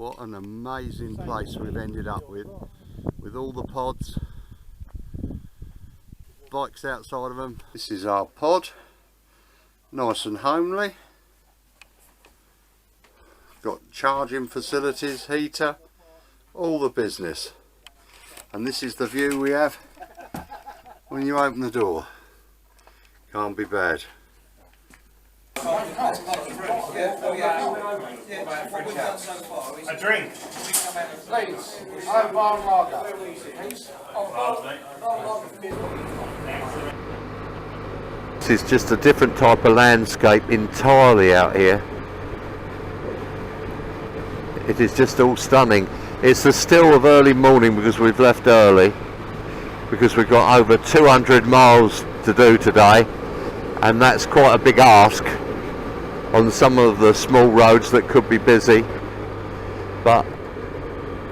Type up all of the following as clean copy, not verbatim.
What an amazing place we've ended up with all the pods, bikes outside of them. This is our pod, nice and homely. Got charging facilities, heater, all the business. And this is the view we have when you open the door. Can't be bad. A drink. Please. Home bar and lager. This is just a different type of landscape entirely out here. It is just all stunning. It's the still of early morning because we've left early, because we've got over 200 miles to do today, and that's quite a big ask on some of the small roads that could be busy, but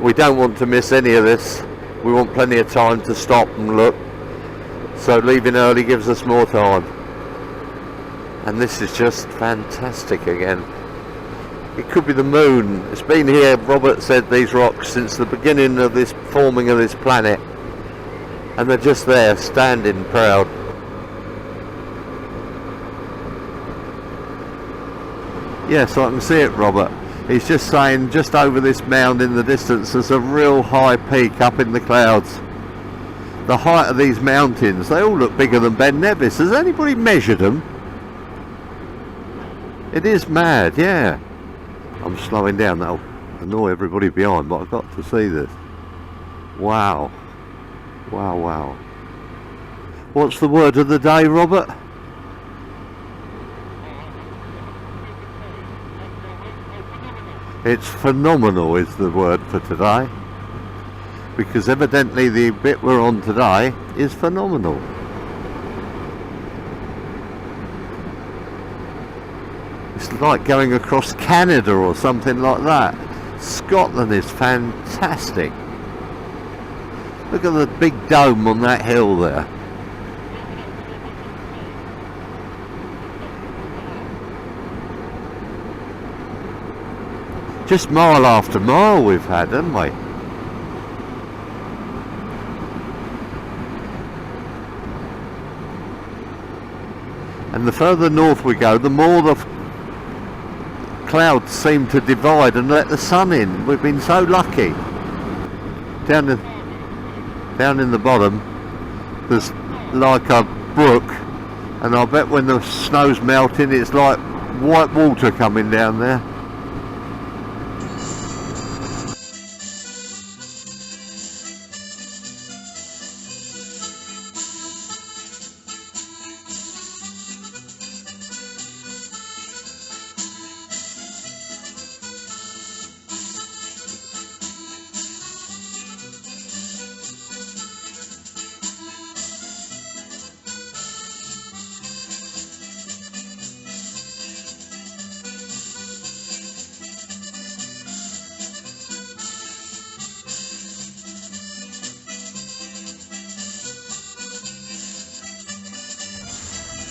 we don't want to miss any of this. We want plenty of time to stop and look, so leaving early gives us more time. And this is just fantastic again. It could be the moon. It's been here, Robert said, these rocks since the beginning of this forming of this planet, and they're just there standing proud. Yes, I can see it, Robert. He's just saying just over this mound in the distance there's a real high peak up in the clouds. The height of these mountains, they all look bigger than Ben Nevis. Has anybody measured them? It is mad, yeah. I'm slowing down, that'll annoy everybody behind, but I've got to see this. Wow. Wow, wow. What's the word of the day, Robert? It's phenomenal is the word for today, because evidently the bit we're on today is phenomenal. It's like going across Canada or something like that. Scotland is fantastic. Look at the big dome on that hill there. Just mile after mile we've had, haven't we? And the further north we go, the more the clouds seem to divide and let the sun in. We've been so lucky. Down in the bottom there's like a brook, and I bet when the snow's melting it's like white water coming down there.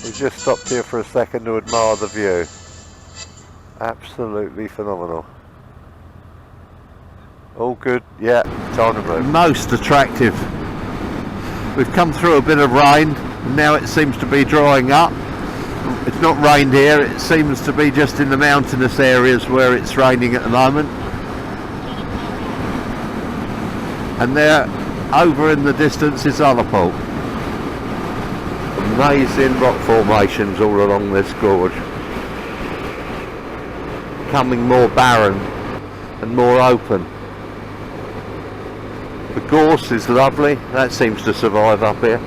We just stopped here for a second to admire the view. Absolutely phenomenal. All good, yeah, time to move. Most attractive. We've come through a bit of rain, and now it seems to be drying up. It's not rained here, it seems to be just in the mountainous areas where it's raining at the moment. And there, over in the distance, is Ullapool. Amazing rock formations all along this gorge, becoming more barren and more open. The gorse is lovely, that seems to survive up here.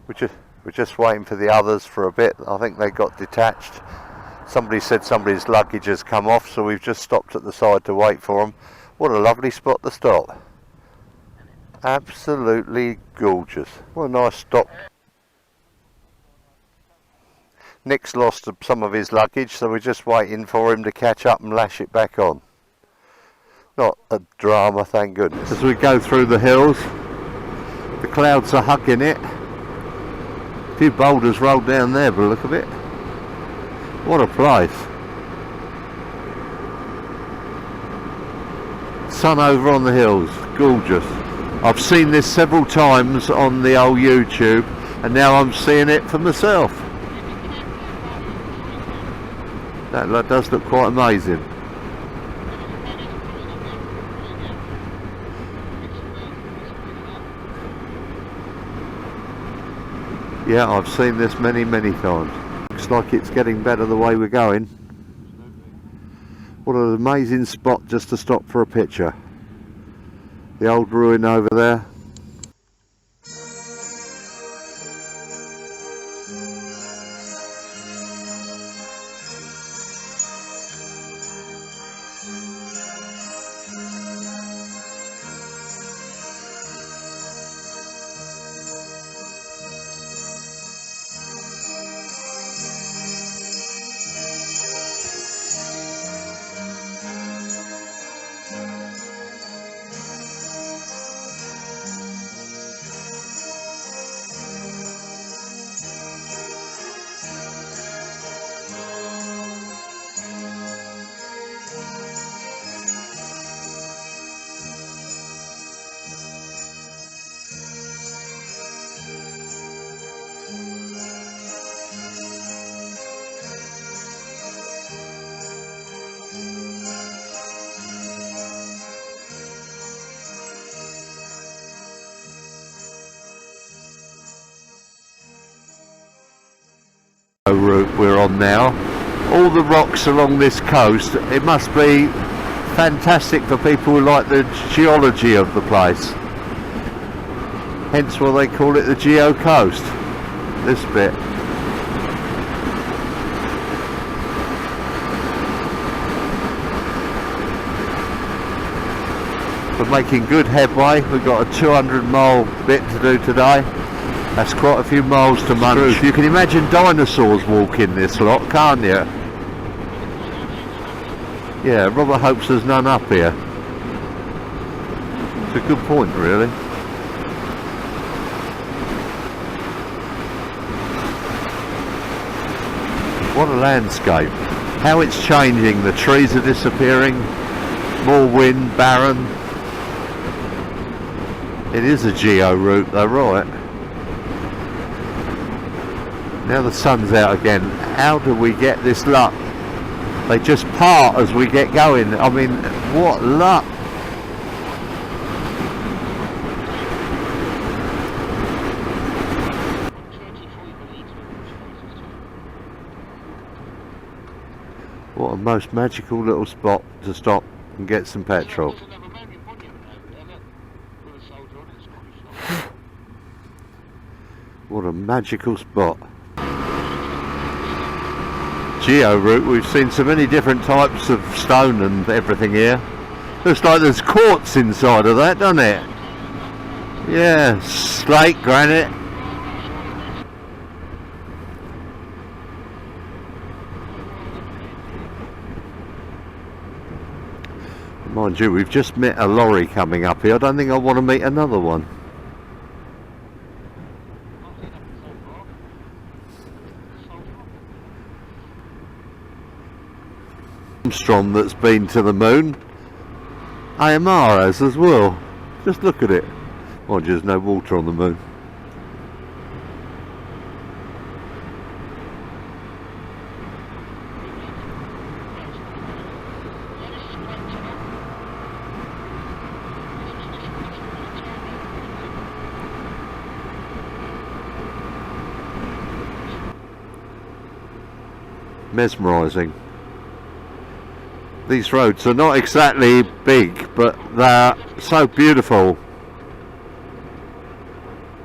We're just waiting for the others for a bit. I think they got detached. Somebody said somebody's luggage has come off, so we've just stopped at the side to wait for them. What a lovely spot to stop. Absolutely gorgeous. What a nice stop. Nick's lost some of his luggage, so we're just waiting for him to catch up and lash it back on. Not a drama, thank goodness. As we go through the hills, the clouds are hugging it. A few boulders rolled down there by the look of it. What a place. Sun over on the hills, gorgeous. I've seen this several times on the old YouTube, and now I'm seeing it for myself. That does look quite amazing. Yeah, I've seen this many times. Looks like it's getting better the way we're going. What an amazing spot just to stop for a picture. The old ruin over there. Route we're on now. All the rocks along this coast, it must be fantastic for people who like the geology of the place. Hence why they call it the Geo Coast, this bit. We're making good headway. We've got a 200-mile bit to do today. That's quite a few miles to munch. You can imagine dinosaurs walking this lot, can't you? Yeah, Robert hopes there's none up here. It's a good point, really. What a landscape. How it's changing. The trees are disappearing. More wind, barren. It is a geo route though, right? Now the sun's out again. How do we get this luck? They just part as we get going. I mean, what luck! What a most magical little spot to stop and get some petrol. What a magical spot. Geo route, we've seen so many different types of stone and everything here. Looks like there's quartz inside of that, doesn't it? Yeah, slate, granite. Mind you, we've just met a lorry coming up here. I don't think I want to meet another one. Armstrong that's been to the moon. AMR has as well. Just look at it. Mind you, there's no water on the moon. Mesmerising. These roads are not exactly big, but they're so beautiful.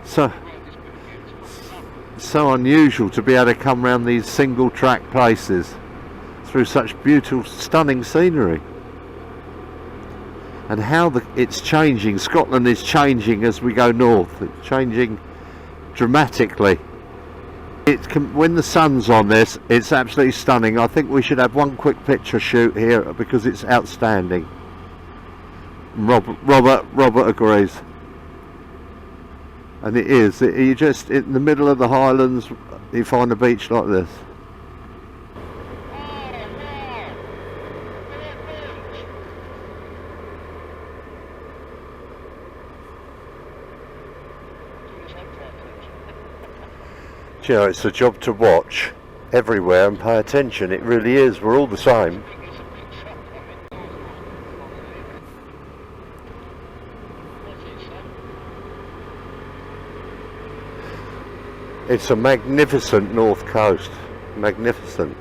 So unusual to be able to come around these single track places through such beautiful, stunning scenery. And how it's changing. Scotland is changing as we go north. It's changing dramatically. When the sun's on this, it's absolutely stunning. I think we should have one quick picture shoot here because it's outstanding. Robert agrees. And it is. You just in the middle of the Highlands, you find a beach like this. You know, it's a job to watch everywhere and pay attention. It really is. We're all the same. It's a magnificent north coast. Magnificent.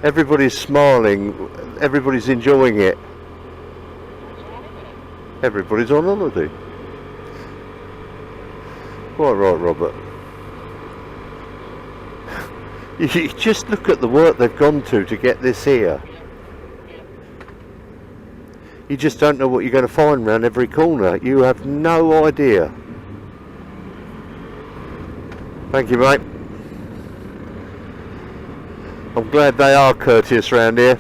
Everybody's smiling. Everybody's enjoying it. Everybody's on holiday. Quite right, Robert. You just look at the work they've gone to get this here. You just don't know what you're going to find around every corner. You have no idea. Thank you, mate. I'm glad they are courteous around here.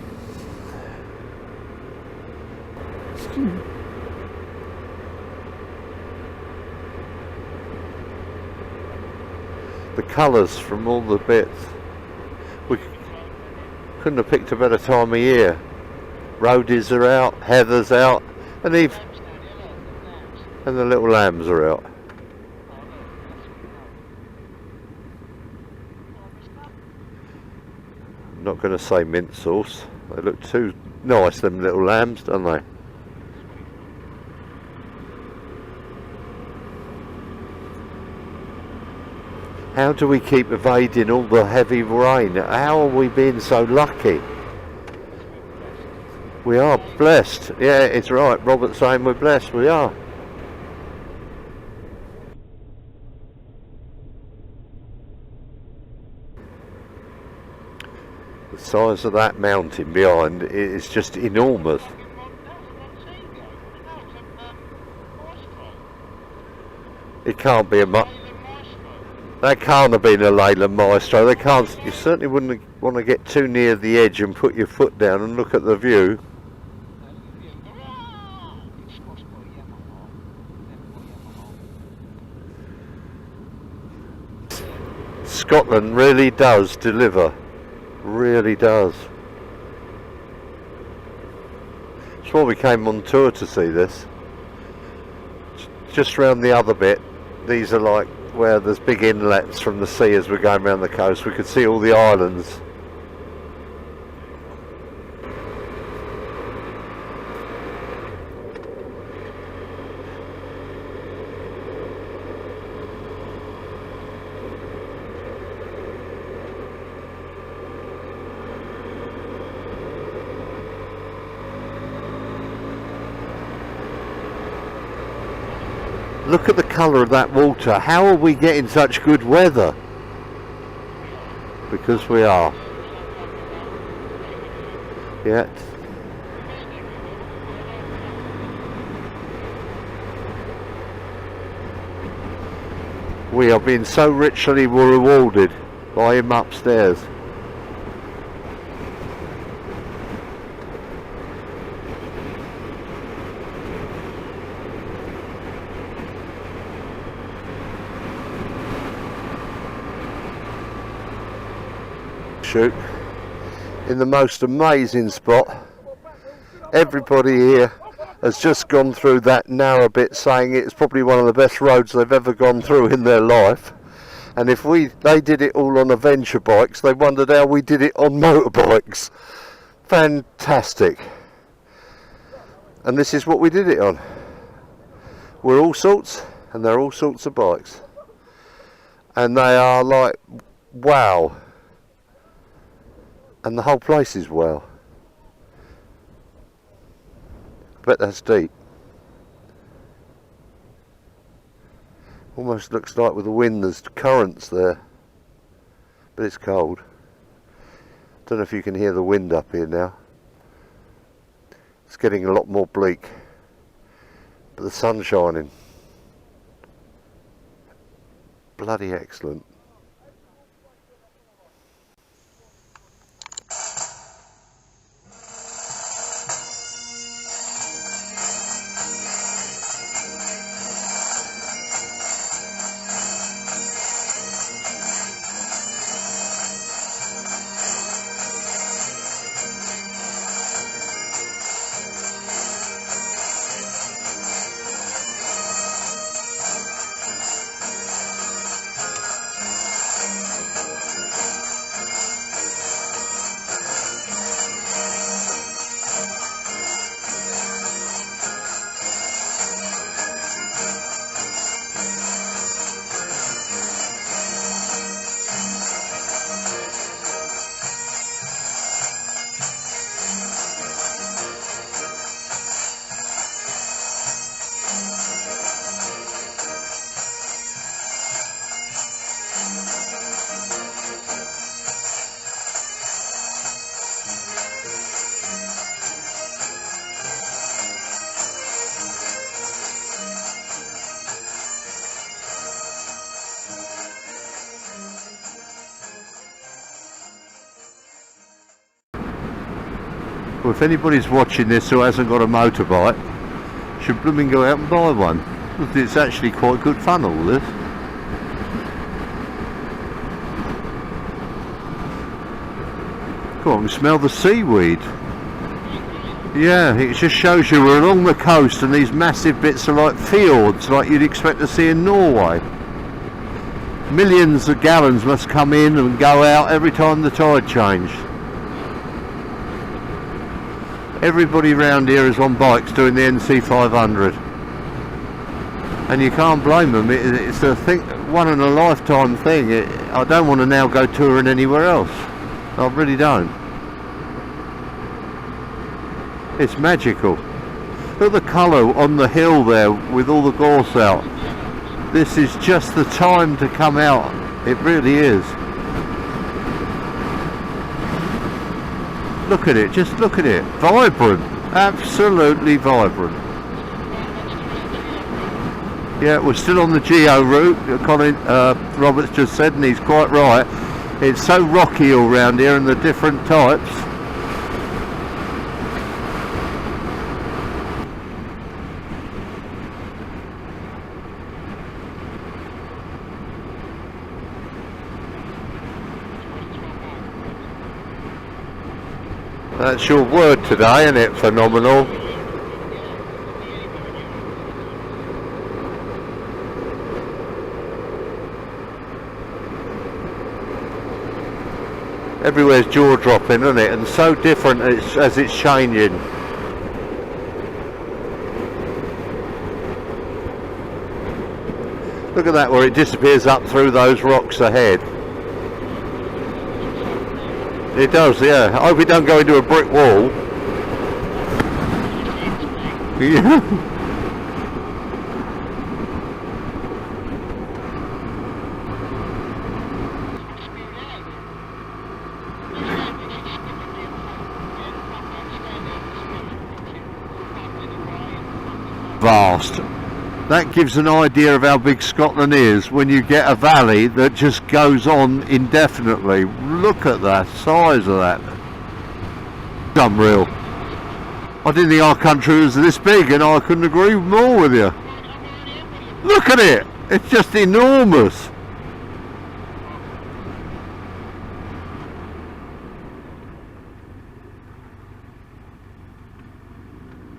The colours from all the bits. We couldn't have picked a better time of year. Roadies are out, heather's out, and the little lambs are out. I'm not going to say mint sauce. They look too nice, them little lambs, don't they? How do we keep evading all the heavy rain? How are we being so lucky? We are blessed. Yeah, it's right. Robert's saying we're blessed. We are. The size of that mountain behind is just enormous. It can't be a that can't have been a Leyland Maestro. They can't. You certainly wouldn't want to get too near the edge and put your foot down and look at the view. Scotland really does deliver. Really does. That's why we came on tour to see this. Just round the other bit, these are like where there's big inlets from the sea as we're going around the coast. We could see all the islands. Look at the colour of that water. How are we getting such good weather? Because we are. Yeah. We are being so richly rewarded by him upstairs. Shoot in the most amazing spot. Everybody here has just gone through that narrow bit, saying it's probably one of the best roads they've ever gone through in their life. And if they did it all on adventure bikes, they wondered how we did it on motorbikes. Fantastic. And this is what we did it on. We're all sorts, and they're all sorts of bikes, and they are like wow. And the whole place is well. I bet that's deep. Almost looks like with the wind there's currents there. But it's cold. Don't know if you can hear the wind up here now. It's getting a lot more bleak. But the sun's shining. Bloody excellent. Well, if anybody's watching this who hasn't got a motorbike, should blooming go out and buy one. It's actually quite good fun, all this. Go on, smell the seaweed. Yeah, it just shows you we're along the coast and these massive bits are like fjords, like you'd expect to see in Norway. Millions of gallons must come in and go out every time the tide changed. Everybody round here is on bikes doing the NC500. And you can't blame them, it's a thing, one in a lifetime thing. I don't want to now go touring anywhere else. I really don't. It's magical. Look at the colour on the hill there with all the gorse out. This is just the time to come out. It really is. Look at it, just look at it. Vibrant, absolutely vibrant. Yeah, we're still on the Geo route, Colin Roberts just said, and he's quite right. It's so rocky all round here and the different types. That's your word today, isn't it? Phenomenal. Everywhere's jaw-dropping, isn't it? And so different as it's changing. Look at that, where it disappears up through those rocks ahead. It does, yeah. I hope it don't go into a brick wall. Yeah. Vast. That gives an idea of how big Scotland is when you get a valley that just goes on indefinitely. Look at the size of that. It's unreal. I didn't think our country was this big, and I couldn't agree more with you. Look at it. It's just enormous.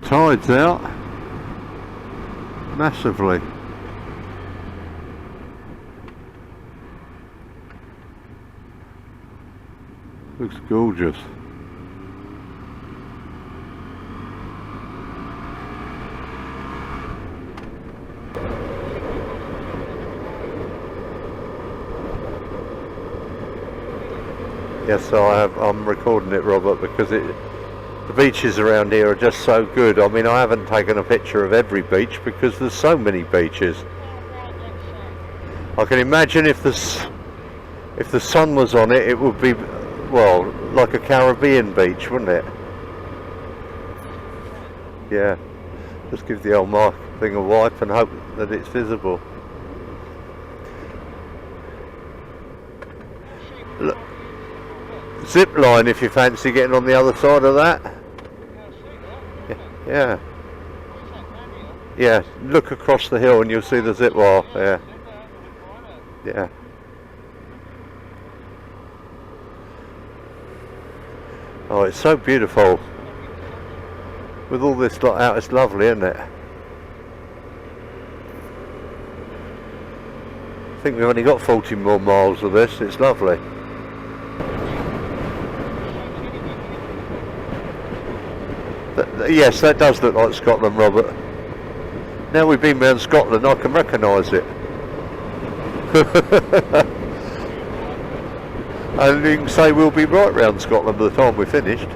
Tide's out. Massively. Looks gorgeous. Yes, I'm recording it, Robert, because the beaches around here are just so good. I mean, I haven't taken a picture of every beach because there's so many beaches. I can imagine if the sun was on it, it would be, well, like a Caribbean beach, wouldn't it? Yeah. Just give the old mark thing a wipe and hope that it's visible. Look. Zip line if you fancy getting on the other side of that. Yeah. Yeah, look across the hill and you'll see the zip wire. Yeah. Yeah. Oh, it's so beautiful. With all this lot out, it's lovely, isn't it? I think we've only got 40 more miles of this. It's lovely. Yes, that does look like Scotland, Robert. Now we've been around Scotland, I can recognise it. And you can say we'll be right round Scotland by the time we're finished.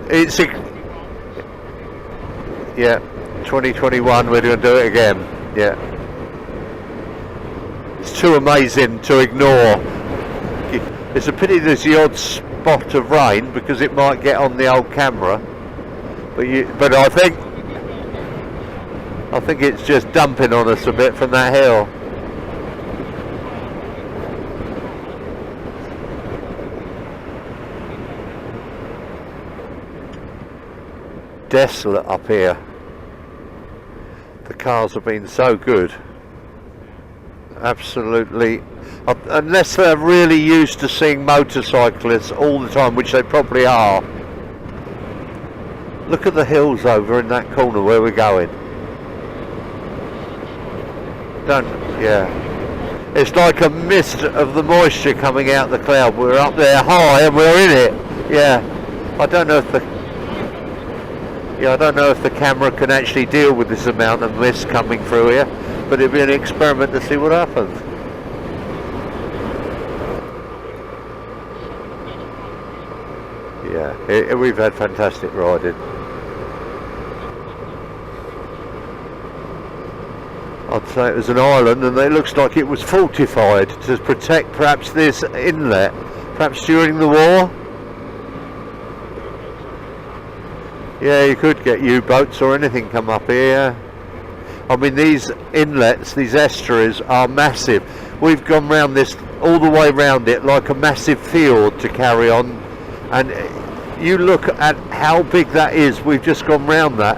It's yeah, 2021 we're going to do it again. Yeah. It's too amazing to ignore. It's a pity there's the odd spot of rain because it might get on the old camera, but I think it's just dumping on us a bit from that hill. desolate up here. The cars have been so good. Absolutely. Unless they're really used to seeing motorcyclists all the time, which they probably are. Look at the hills over in that corner where we're going. Yeah. It's like a mist of the moisture coming out the cloud. We're up there high and we're in it. Yeah. I don't know if the camera can actually deal with this amount of mist coming through here, but it'll be an experiment to see what happens. Yeah, we've had fantastic riding. I'd say it was an island, and it looks like it was fortified to protect perhaps this inlet, perhaps during the war. Yeah, you could get U-boats or anything come up here. I mean, these inlets, these estuaries are massive. We've gone round this, all the way round it, like a massive field to carry on. And you look at how big that is. We've just gone round that.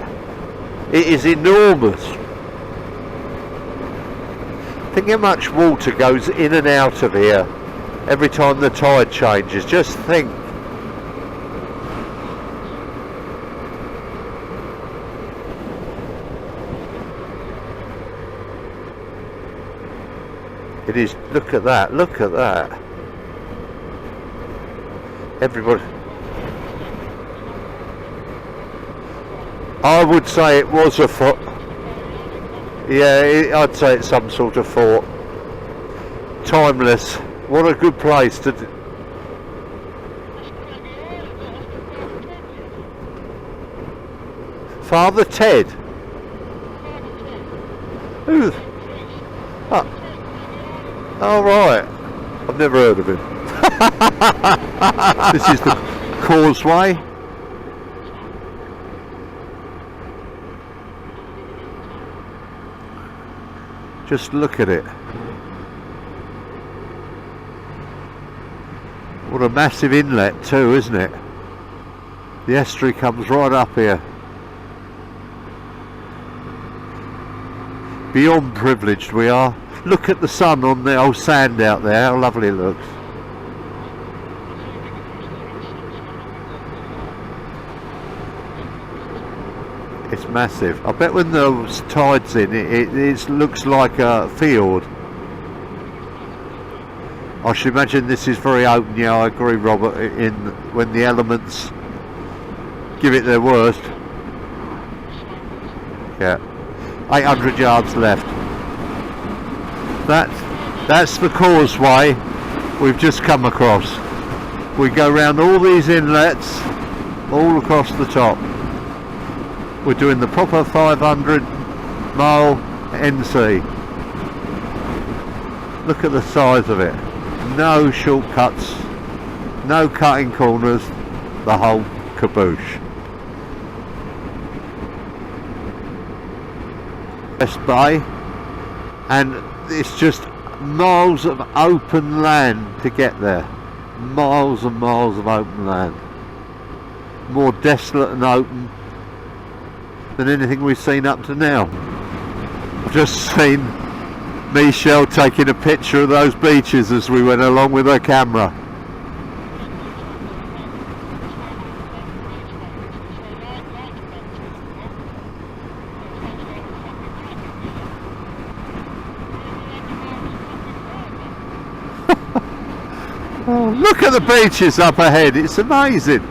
It is enormous. Think how much water goes in and out of here every time the tide changes. Just think. It is, look at that, look at that. Everybody. I would say it was a fort. Yeah, I'd say it's some sort of fort. Timeless. What a good place to do. Father Ted. Who? Oh right, I've never heard of him. This is the causeway. Just look at it. What a massive inlet too, isn't it? The estuary comes right up here. Beyond privileged we are. Look at the sun on the old sand out there, how lovely it looks. It's massive. I bet when the tide's in, it looks like a field. I should imagine this is very open. Yeah, I agree, Robert, in when the elements give it their worst. Yeah. 800 yards left. That's the causeway we've just come across. We go round all these inlets all across the top. We're doing the proper 500 mile NC. Look at the size of it. No shortcuts, no cutting corners, the whole caboose. West Bay, and it's just miles of open land to get there. Miles and miles of open land. More desolate and open than anything we've seen up to now. I've just seen Michelle taking a picture of those beaches as we went along with her camera. Oh, look at the beaches up ahead, it's amazing.